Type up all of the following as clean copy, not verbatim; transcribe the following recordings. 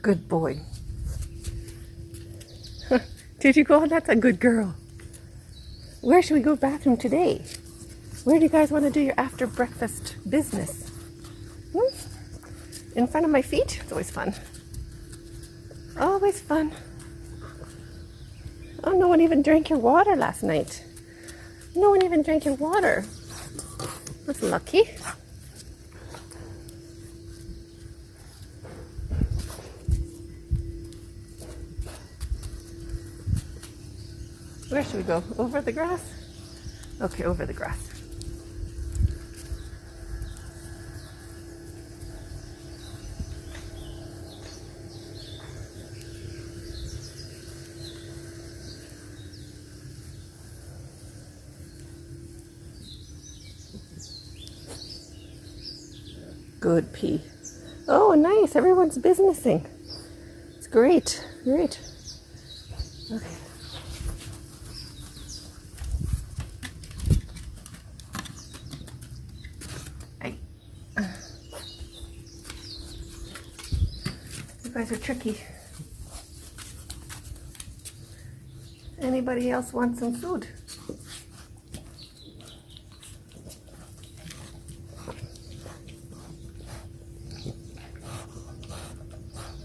Good boy. Did you go? That's a good girl. Where should we go bathroom today? Where do you guys want to do your after breakfast business? In front of my feet? It's always fun. Always fun. Oh, no one even drank your water last night. No one even drank your water. That's lucky. Where should we go? Over the grass? Okay, over the grass. Good pee. Oh, nice. Everyone's businessing. It's great. Great. Okay. You guys are tricky. Anybody else want some food?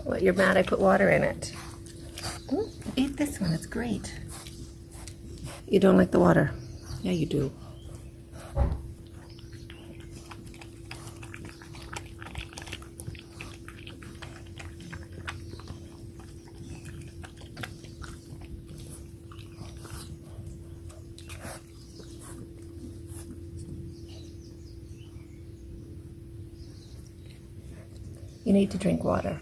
What, you're mad I put water in it? Eat this one, it's great. You don't like the water? Yeah, you do. You need to drink water.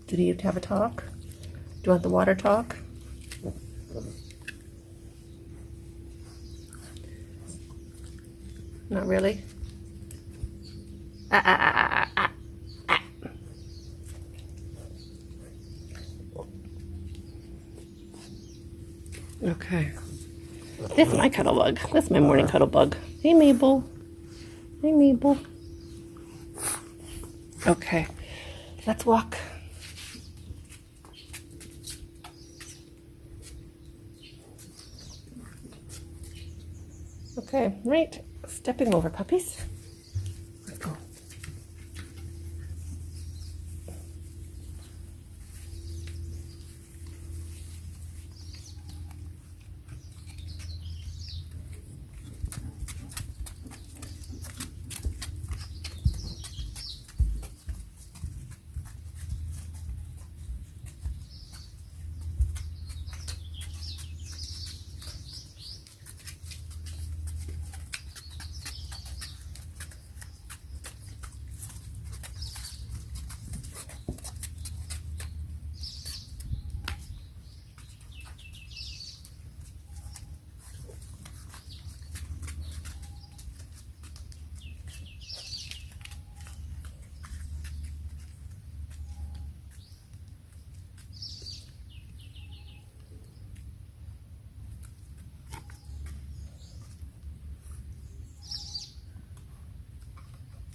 Do you need to have a talk? Do you want the water talk? Not really? Okay. This is my cuddle bug. This is my morning cuddle bug. Hey, Mabel. Hey, Mabel. Okay. Let's walk. Okay, right. Stepping over puppies. Let's go.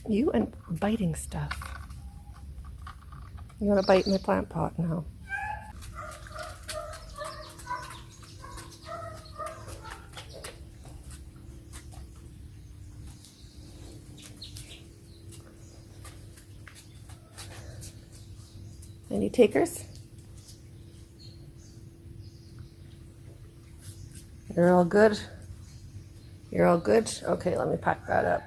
You and biting stuff. You want to bite my plant pot now? Any takers? You're all good? You're all good? Okay, let me pack that up.